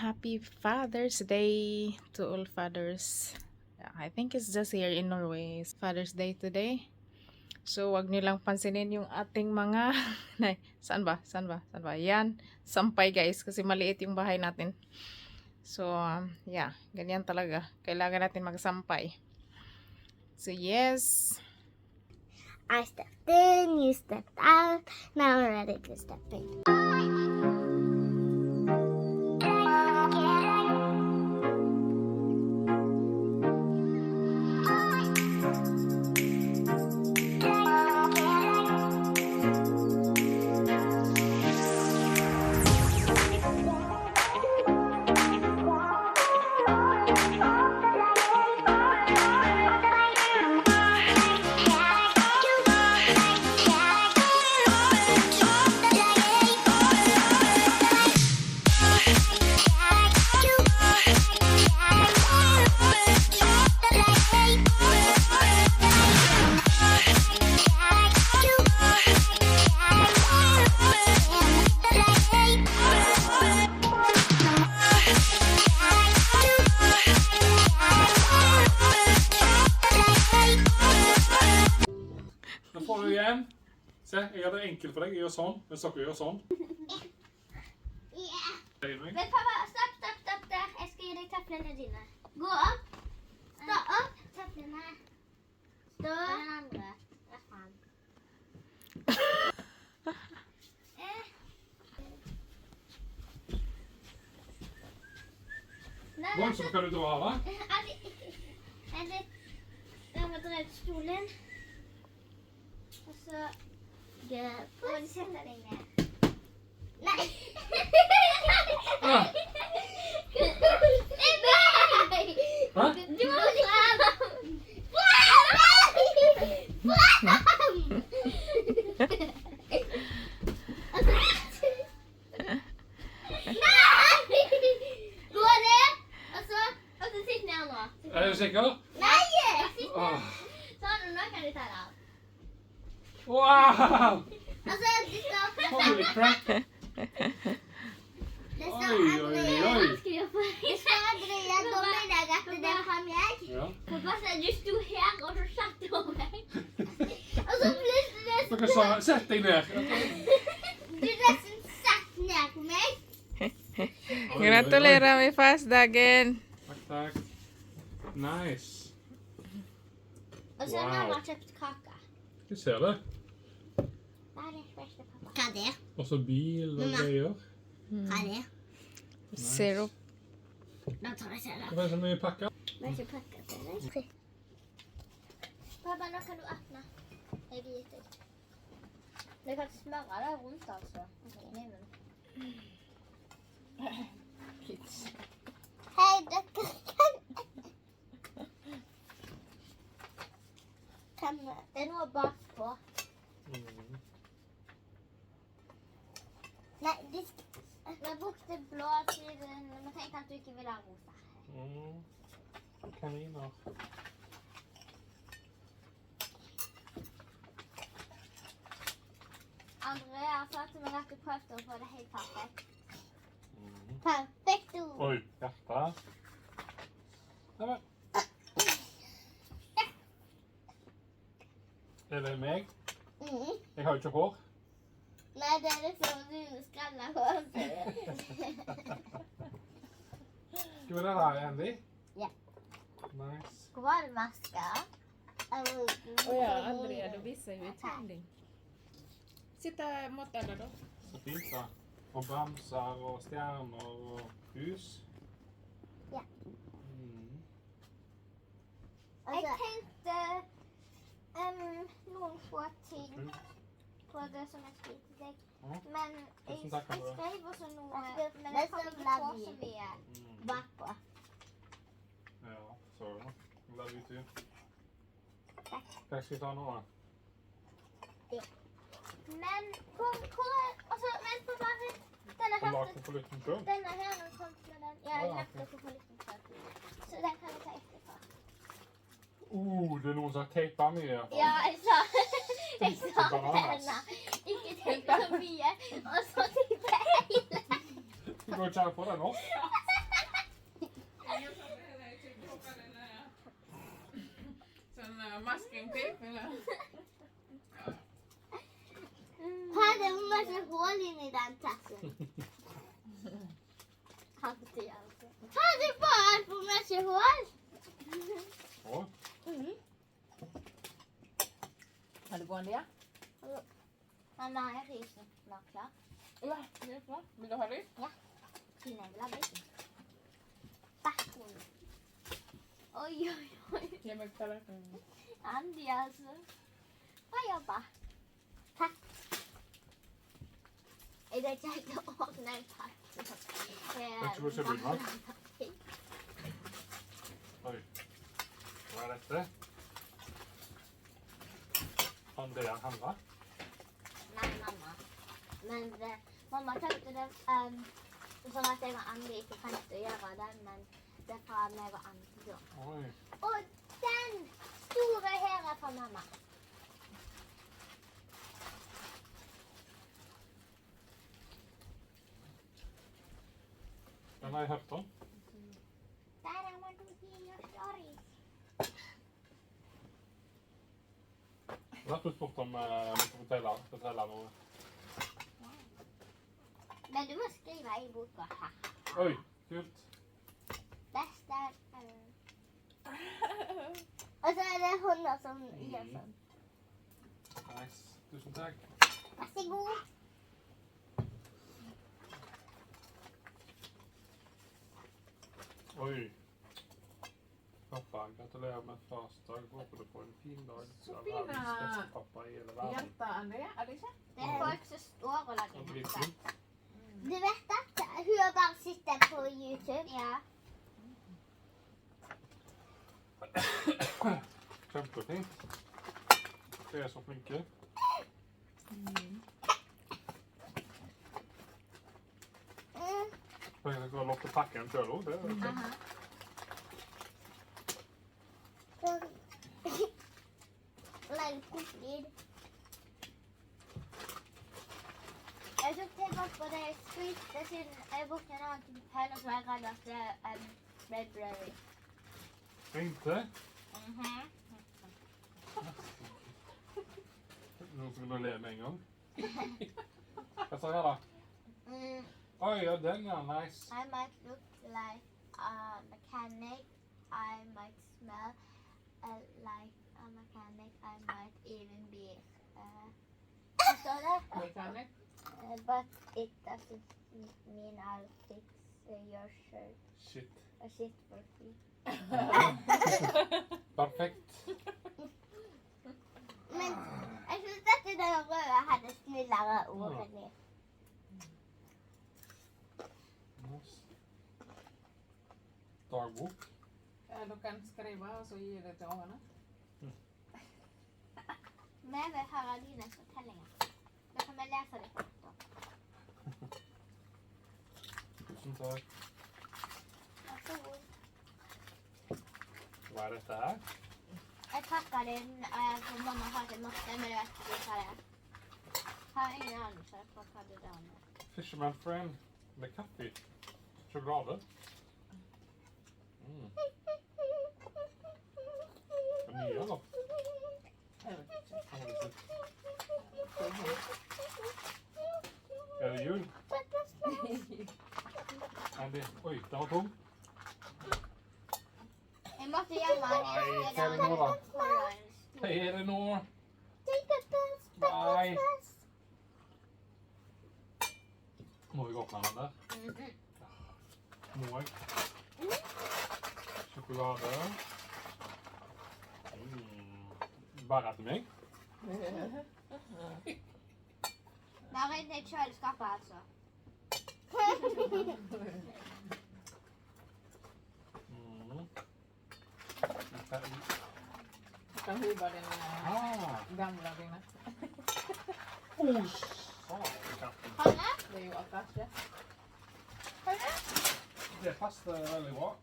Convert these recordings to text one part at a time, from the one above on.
happy Father's Day to all fathers. Yeah, I think it's just here in Norway. It's Father's Day today. So, wag niyo lang pansinin yung ating mga... Nay, saan ba? Saan ba? Saan ba? Yan. Sampay guys kasi maliit yung bahay natin. So, yeah. Ganyan talaga. Kailangan natin magsampay. So, yes. I stepped in, you stepped out, now we're ready to step in. Nå får du igjen. Se, jeg gjør det enkelt for deg. Jeg gjør sånn, men så gjør sånn. Men pappa, stopp der. Jeg skal gi deg tøflene dine. Gå opp. Stå opp. Tøflene. Stå. Den andre. Rett frem. Sånn, så kan du dra av det. Jeg må dra ut stolen. Og så må du sette deg ned. Nei! Ja. Nei! Hæ? Du må frem! Gå ned, og så sitt ned nå. Er du sikker? Nei! Sitt ned. Åh. Sånn, nå kan du ta det av. Wow! Altså, det står Holy crap! Det Oi, oi, oi. Det står Andrea dommedag etter det kom jeg. Ja. Pappa sa du sto her, og så satt du over meg. Og så plutselig Dere sa, sett deg ned. du nesten satt ned på meg. Gratulerer med farsdagen. Takk, takk. Nice. Og så har Wow. mamma kjøpt kake. Vi ser det. Hva er det første, pappa? Hva er det? Også bil og greier. Hva er det? Syrup. Da tar jeg selv. Det var så mye pakker. Må ikke pakke til deg. Pappa, nå kan du åpne. Jeg gir deg. Du kan smøre det rundt, altså. Hei, dere kan... Det er noe bakpå. Nei, vi brukte blå siden vi tenkte at du ikke ville ha rosa. Kaniner. Andrea sa til meg at du prøvde å få det helt perfekt. Perfekt ord. Oi, hjerte. Neimen. Er det meg? Jeg har jo ikke hår. Nei, det er liksom du skrella håret. Skal vi det her, Andy? Ja. Nice. Skålmasker. Ja, Andrea, du viser jo uthending. Sitt der mot deg da. Så fint da. Og bamser og stjerner og hus. Ja. Jeg tenkte noen få ting på det som jeg skulle til deg. Men jeg Tusen takk, Andrea. skrev også noe, men jeg kom ikke på så mye bakpå. Ja, så da. Love you too. Hva skal vi ta nå da? Men altså, men på bare denne Har du her, lagt den på lytten selv? denne her nå kom med den. Ja, jeg lagt den på litt før. Så den kan jeg ta etterpå. Det er noen som har teipet mye. Ja, jeg sa Bananas. denne. Ikke tenk så mye, og så type hele. Du går ikke her på det nå? Sånn masking-tape, eller? Hadde hun masse hål inni den tassen? Alltid, altså. Hadde bare altfor masse hål? Oi. Er det gående, ja? Mamma, er risen klar? Ja, det er klart. Vil du ha ris? Tina vil ha risen. Bacon. Oi, oi, oi. Jeg må ta det. Andi, altså. Bra jobba. Takk. Jeg vet ikke å åpne en pakke. Vet du hvor det blir, Oi. Hva er dette? Kan det handle? Nei, mamma. Men mamma tenkte det sånn at jeg og Andi ikke trengte å gjøre det, men det er fra meg og Andi da. Oi. Og den store her er fra mamma. Den har jeg hørt om. Der er man to your story. Jeg har spurt om jeg må fortelle noe. Men du må skrive i boka. Oi, kult. Beste Og så er det hunder som gjør sånn. Nice. Tusen takk. Vær så god. Oi. Pappa, gratulerer med farsdag. Håper du får en fin dag. Så Du er fina. verdens beste pappa i hele verden. Jenta, Andrea, er det ikke? Det er folk som står og lager Og dette. dritfint. Du vet at hun har bare sittet på YouTube? Ja. Kjempefint. Dere er så flinke. Så jeg skal ha lov til å pakke en selv også. Det er kjempe. Like cookies. Jeg tok tilbake på det jeg skrytte siden jeg brukte en annen type penn, og så var jeg redd at det ble blurry. Ikke? Noen som kan le med en gang. Hva sa jeg da? Oi, ja, den er nice. I might look like a mechanic. I might smell like a mechanic. I might even be hva står det? Mekanik. But it doesn't mean I'll fix your shirt. Shit. A shit for free. Perfekt. Men jeg synes at den røde hadde snillere ord enn det. Nice. Dagbok. Ja, du kan skrive, og så gi det til ungene. Men jeg vil høre dine fortellinger. Da kan vi lese det kort. Tusen takk. Vær så god. Hva er dette her? Jeg pakker den, for mamma har til masse, men jeg vet ikke hva det er. Jeg har ingen anelse på hva det er med. Fisherman friend med kaffe. Sjokolade. Er det nye, eller? Jeg vet ikke. Kan man se. Er det jul? Andy. Oi, den var tom. Jeg måtte gjemme den. Nei, hva er det nå da? Hva er det nå? Nei. Må jeg åpne den der? Må jeg? Sjokolade. Bare til meg? Bare inne i kjøleskapet, altså. Du kan hive den gamle dine. Hanne? Det er jo akasje. Hanne? Det passer veldig bra.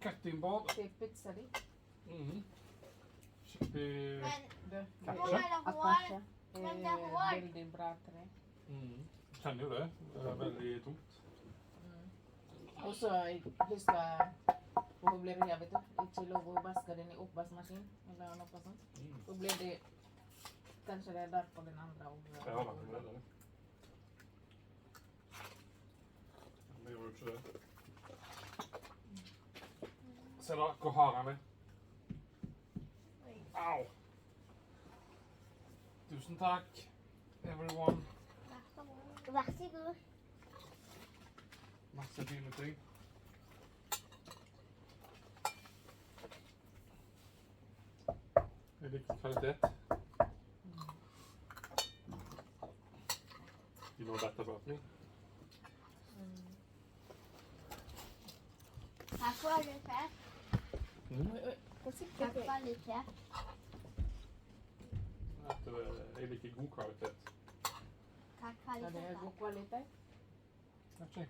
Cutting board. Til pizza di. Skikkelig... Men Du, hvor Kanskje. er det hår? akasje Men det er er hår. veldig bra tre. Kjenner jo det. Det er veldig tungt. Og så husk å så blir det vet du. Ikke lov å vaske den i oppvaskmaskin eller noe sånt. Så blir det kanskje det er derfor den andre også. Ja, da, det er det. Det gjør jo ikke det. Se da, hvor hard han er. Au! Tusen takk, everyone. Vær så god. Masse fine ting. Jeg liker kvalitet. You know that about me? Takk for kvalitet. Takk for kvalitet. At jeg liker god kvalitet. Takk for Ja, det er god kvalitet. Okay.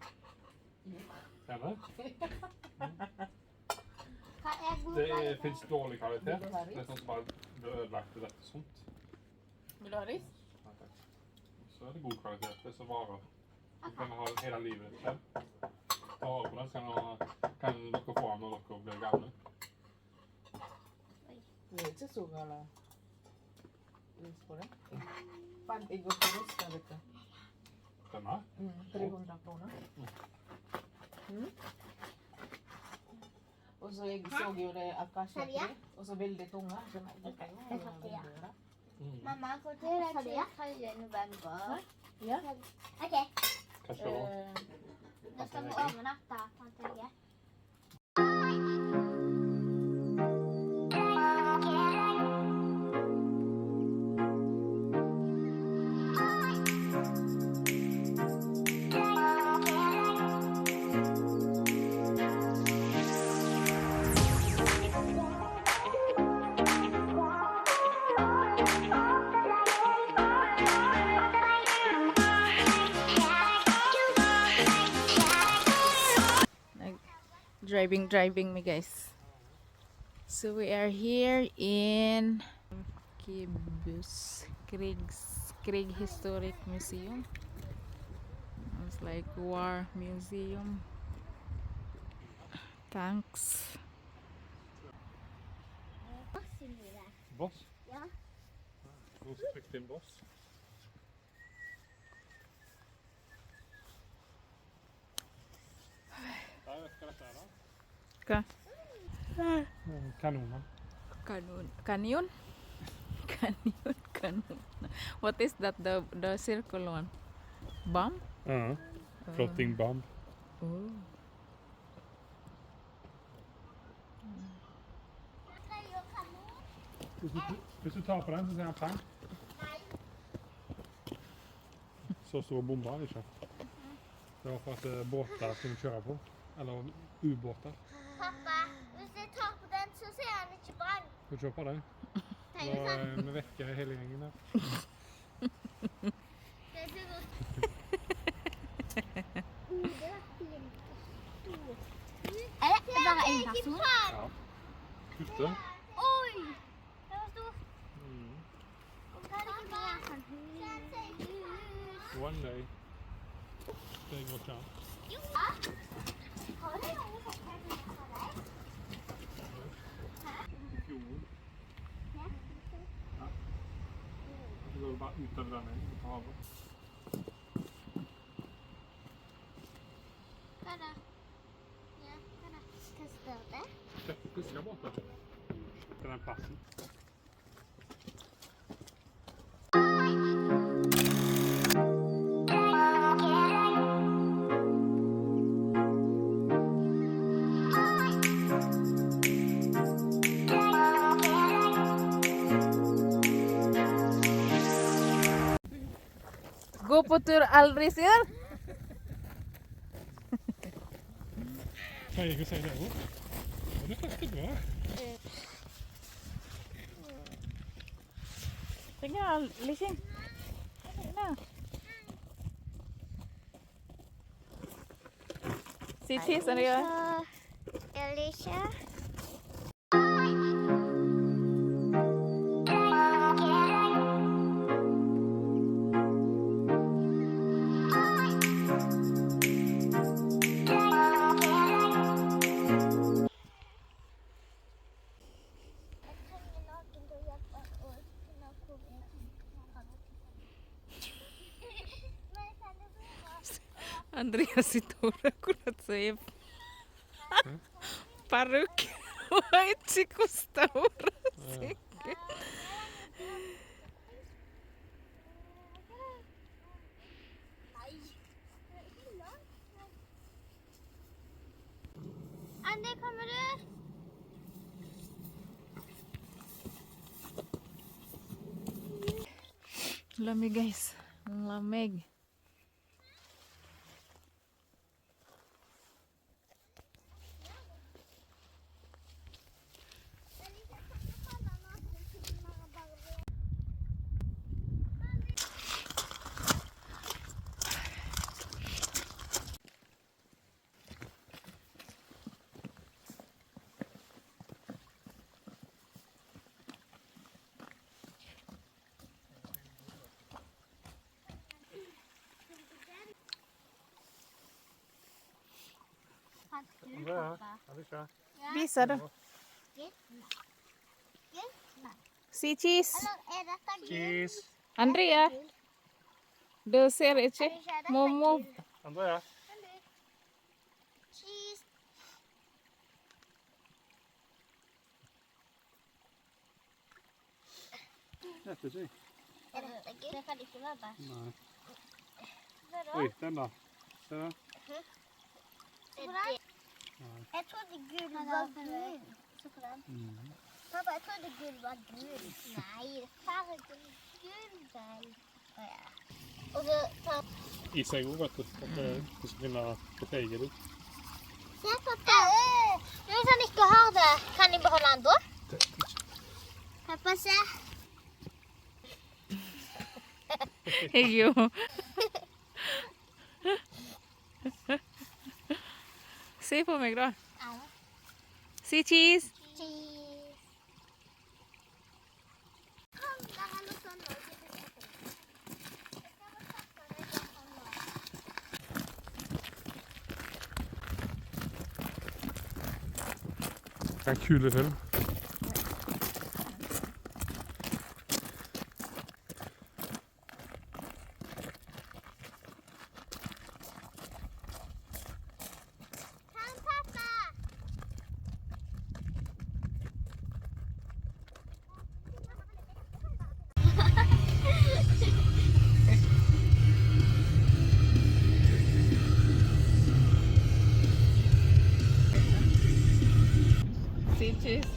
Gjerne. Hva er god Det kvalitet? finnes dårlig kvalitet. Det er sånn som bare blir ødelagt til dette sånt. Vil du ha ris? Nei, takk. Så er det god kvalitet. Det er så varer. Du kan ha hele livet selv. Ta vare på det, så kan dere få den når dere blir gamle. Det er ikke så galt. Ris på det. Fant jeg godt på rost, vet du. Denne? 300 kroner. Og så jeg så jo det akasja, og så veldig tunge. Så det kan jo være veldig bra. Mamma, får du det til 3. november? Ja. Ok, Hva skal du? nå skal vi overnatte, tante Hege. Driving me guys. So we are here in Kibus Krieg Historic Museum. It's like war museum. Tanks. Boss? Ja. Nå trykk din boss. Ja, jeg skal dette her da. Hva? Kanoner. Canyon? Canyon. What is that? The circle one? Bomb? Floating bomb. Oh. Hvis du tar på den, så ser han pang. Så stor bombe han ikke. Det var for at båter kunne kjøre på. Eller ubåter. Pappa, hvis jeg tar på den, så ser han ikke brann. Skal du se på det? Det er jo sant. Vi vekker hele gjengen her. Det er så godt. Det var fint. Er det bare en person? Ja. Gutte. Oi! Det var stort. Kan det ikke være sånn hus? One day. Det går ikke an. Jo. Har du noen som kan vise deg? I fjorden. Ja. Så går du bare ut av den inn på havet. Hva da? Ja, hva da? Hva står det? Dette fiskebåter. Til den plassen. Gå på tur aldri, sier. Kan jeg ikke si det også? Det er faktisk bra. Tinggal, Lising. Nah. Cici, serius. Alicia. Andrea si Tora kurat säger paruk. Vaitsi kustaurasi. Anne, kommer du? Lamig guys. Ang lamig. Andrea, Alicia. Bisa da. Si cheese. Eller er dette gul? Cheese. Andrea. Du ser ikke. Momo. Andrea. Cheese. Jättesyk. Er dette gul? Det kan ikke være bæsj. Nej. Hva da? Oj, den då. Se där. Jeg trodde gul var gul. Pappa, jeg trodde gul var gul. Nei, fargen gul vel. Å ja. Og så tar... Is är god vet du. Du ska finna potäger i. Se, pappa. Hvis han ikke har det, kan jeg beholde den da? Pappa, se. Jo. Se på meg da. Si cheese. Cheese. Kom, der er noe sånn nå. Jeg skal bare pakke det sånn nå. Det är en kul film. Kom, pappa. Si cheese.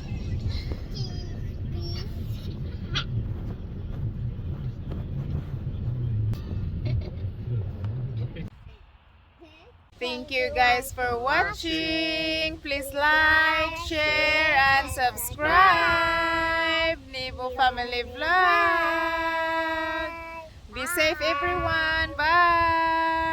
Thank you guys for watching. Please like, share, and subscribe. Nebo Family Vlog. Be safe everyone. Bye.